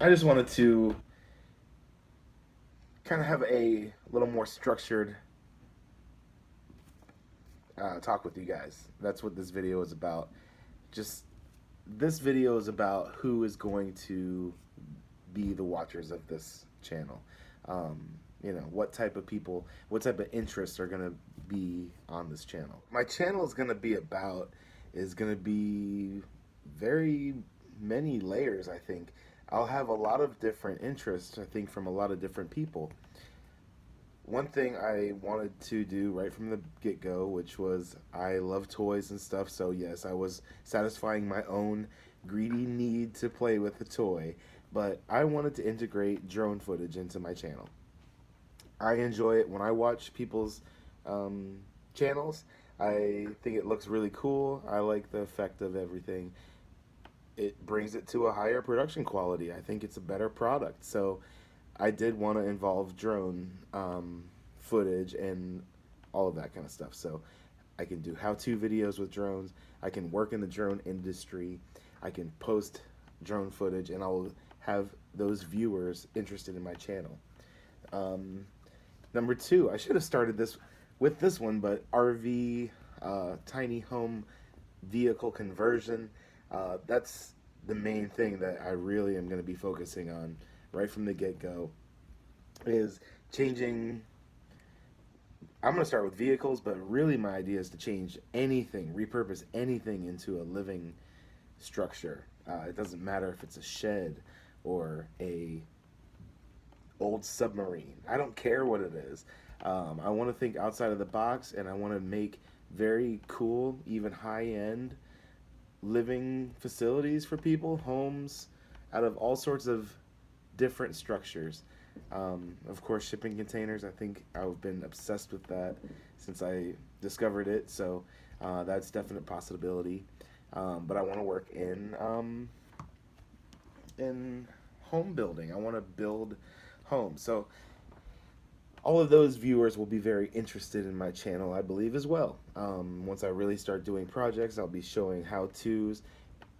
I just wanted to kind of have a little more structured talk with you guys. That's what this video is about. Just this video is about who is going to be the watchers of this channel. What type of people, what type of interests are going to be on this channel. My channel is going to be about, is going to be very many layers, I think. I'll have a lot of different interests, I think, from a lot of different people. One thing I wanted to do right from the get go, which was I love toys and stuff, so yes, I was satisfying my own greedy need to play with the toy, but I wanted to integrate drone footage into my channel. I enjoy it when I watch people's um, channels. I think it looks really cool. I like the effect of everything. It brings it to a higher production quality. I think it's a better product. So I did want to involve drone footage and all of that kind of stuff. So I can do how-to videos with drones. I can work in the drone industry. I can post drone footage, and I'll have those viewers interested in my channel. Um, Number two, I should have started this with this one, but RV, tiny home vehicle conversion. That's the main thing that I really am going to be focusing on right from the get go. Is changing. I'm going to start with vehicles, but really my idea is to change anything, repurpose anything into a living structure. It doesn't matter if it's a shed or a old submarine. I don't care what it is. I want to think outside of the box, and I want to make very cool, even high end living facilities for people, homes out of all sorts of different structures. Of course, shipping containers. I think I've been obsessed with that since I discovered it. So that's definite possibility. But I want to work in home building. I want to build homes. So all of those viewers will be very interested in my channel, I believe, as well. Once I really start doing projects, I'll be showing how-tos,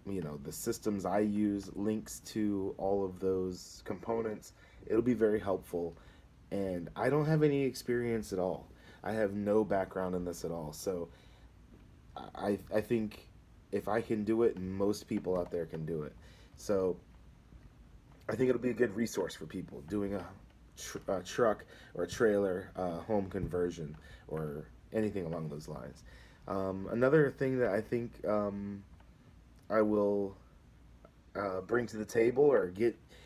the systems I use, links to all of those components. It'll be very helpful. And I don't have any experience at all. I have no background in this at all. So I think if I can do it, most people out there can do it. So I think it'll be a good resource for people doing a truck or a trailer home conversion or anything along those lines. Another thing that I think I will bring to the table or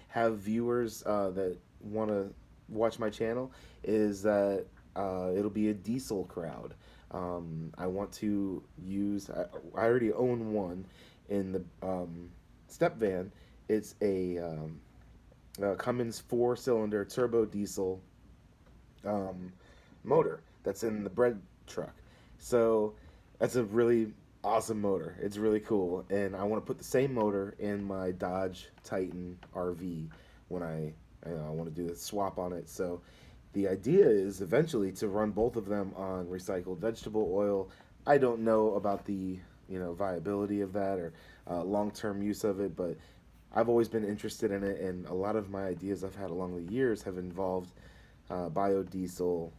have viewers that want to watch my channel is that it'll be a diesel crowd. I want to use. I already own one in the Stepvan. It's a Cummins four-cylinder turbo diesel um, motor that's in the bread truck. So that's a really awesome motor. It's really cool, and I want to put the same motor in my Dodge Titan RV when I want to do the swap on it. So the idea is eventually to run both of them on recycled vegetable oil. I don't know about the viability of that or long-term use of it, but I've always been interested in it, and a lot of my ideas I've had along the years have involved biodiesel,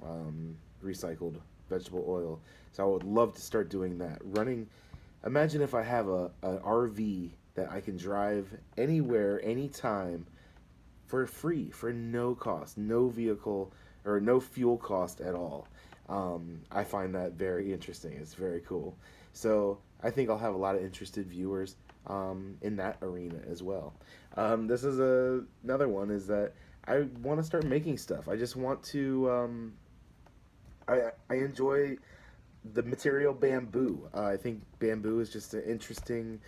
recycled vegetable oil. So I would love to start doing that. Imagine if I have an RV that I can drive anywhere, anytime, for free, for no cost, no vehicle or no fuel cost at all. I find that very interesting. It's very cool. So I think I'll have a lot of interested viewers in that arena as well. This is another one is that I want to start making stuff. I just want to. I enjoy the material bamboo. I think bamboo is just an interesting,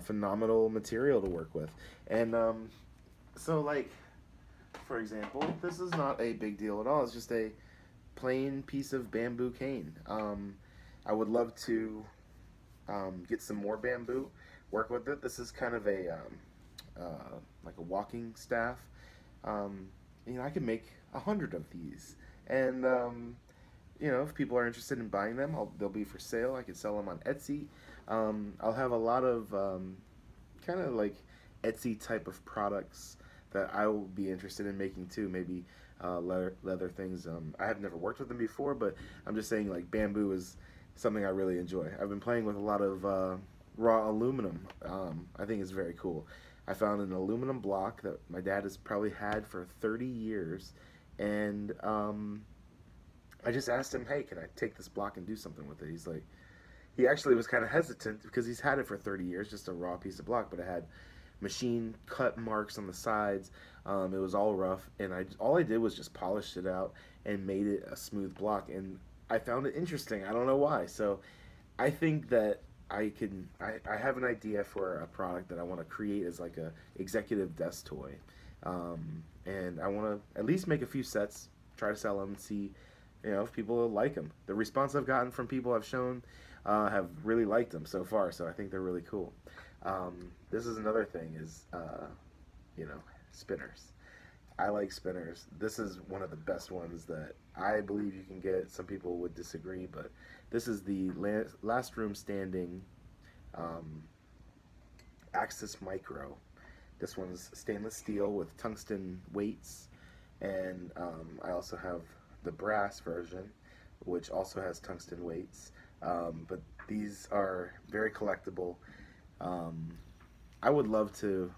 phenomenal material to work with, and so like for example, this is not a big deal at all. It's just a plain piece of bamboo cane. I would love to get some more bamboo, work with it. This is kind of like a walking staff. Um, I can make 100 of these, and if people are interested in buying them, they'll be for sale. I can sell them on Etsy. I'll have a lot of kind of like Etsy type of products that I will be interested in making too. Maybe leather things. I have never worked with them before, but I'm just saying like bamboo is something I really enjoy. I've been playing with a lot of raw aluminum. I think it's very cool. I found an aluminum block that my dad has probably had for 30 years, and I just asked him, "Hey, can I take this block and do something with it?" He's like, he actually was kind of hesitant because he's had it for 30 years, just a raw piece of block, but it had machine cut marks on the sides. It was all rough, and all I did was just polished it out and made it a smooth block, and I found it interesting. I don't know why. So I think that I have an idea for a product that I want to create as like a executive desk toy, and I want to at least make a few sets, try to sell them, and see, if people like them. The response I've gotten from people I've shown have really liked them so far, so I think they're really cool. This is another thing is, spinners. I like spinners. This is one of the best ones that I believe you can get. Some people would disagree, but this is the last room standing um, Axis Micro. This one's stainless steel with tungsten weights, and I also have the brass version, which also has tungsten weights. But these are very collectible. Um, I would love to.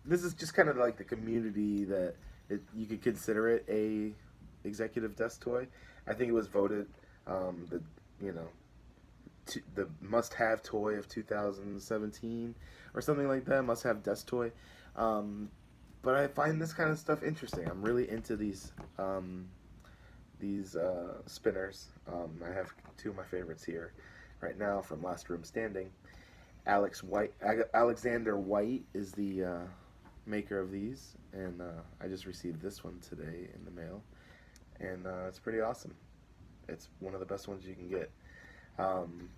This is just kind of like the community that you could consider it a executive desk toy. I think it was voted the you know the must-have toy of 2017 or something like that. Must-have desk toy. Um, but I find this kind of stuff interesting. I'm really into these spinners. I have two of my favorites here right now from Last Room Standing. Alexander White is the maker of these, and I just received this one today in the mail, and it's pretty awesome. It's one of the best ones you can get. Um,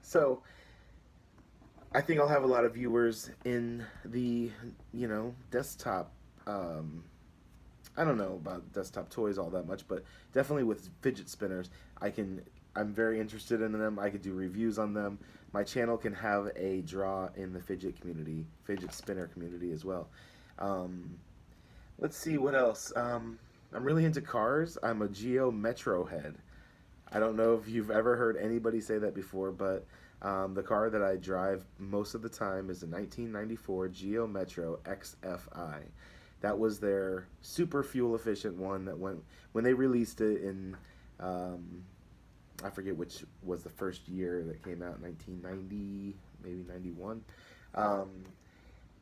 so I think I'll have a lot of viewers in the desktop. I don't know about desktop toys all that much, but definitely with fidget spinners, I'm very interested in them. I could do reviews on them. My channel can have a draw in the fidget spinner community as well. Um, let's see what else. I'm really into cars. I'm a Geo Metro head. I don't know if you've ever heard anybody say that before, but the car that I drive most of the time is a 1994 Geo Metro XFI. That was their super fuel efficient one that went when they released it in I forget which was the first year that came out, 1990, maybe 91. Um,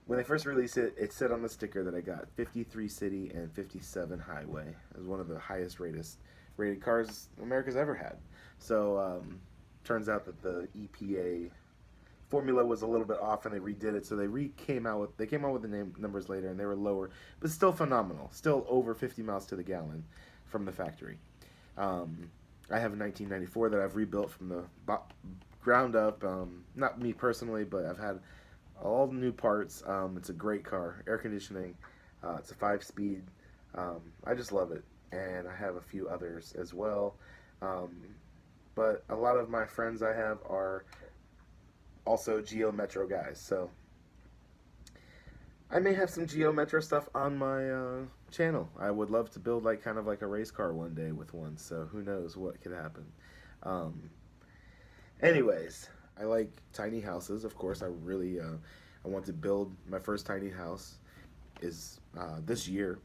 when they first released it, it said on the sticker that I got 53 city and 57 highway. It was one of the highest rated cars America's ever had. So turns out that the EPA formula was a little bit off, and they redid it. So came out with the numbers later, and they were lower, but still phenomenal. Still over 50 miles to the gallon from the factory. I have a 1994 that I've rebuilt from the ground up. Not me personally, but I've had all the new parts. It's a great car, air conditioning. It's a 5-speed. I just love it, and I have a few others as well. But a lot of my friends I have are also Geo Metro guys, so I may have some Geo Metro stuff on my channel. I would love to build kind of like a race car one day with one, so who knows what could happen. Um, anyways, I like tiny houses. Of course, I want to build my first tiny house is this year.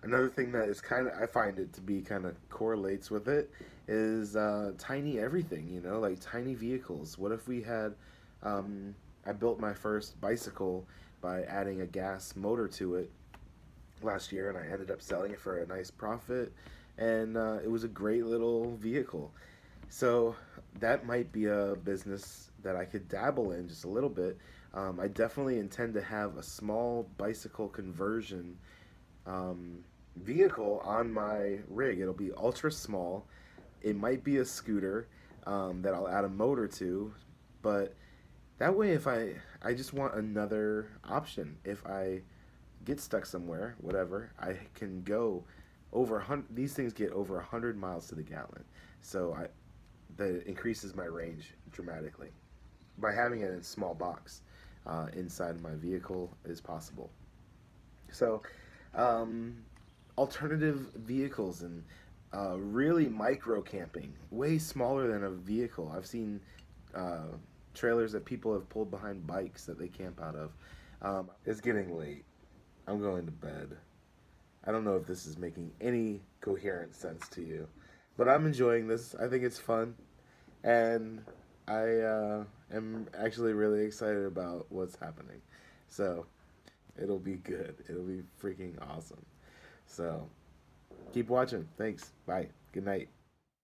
Another thing that is I find it to be kind of correlates with it is tiny everything, like tiny vehicles. What if we had, I built my first bicycle by adding a gas motor to it last year, and I ended up selling it for a nice profit, and it was a great little vehicle. So that might be a business that I could dabble in just a little bit. I definitely intend to have a small bicycle conversion vehicle on my rig. It'll be ultra small. It might be a scooter that I'll add a motor to, but that way I just want another option. If I get stuck somewhere, whatever, I can go over 100. These things get over 100 miles to the gallon, so that increases my range dramatically by having it in a small box. inside my vehicle is possible. So, um, alternative vehicles and really micro camping, way smaller than a vehicle. I've seen uh, trailers that people have pulled behind bikes that they camp out of. It's getting late. I'm going to bed. I don't know if this is making any coherent sense to you, but I'm enjoying this. I think it's fun, and I am actually really excited about what's happening. So it'll be good. It'll be freaking awesome. So keep watching. Thanks. Bye. Good night.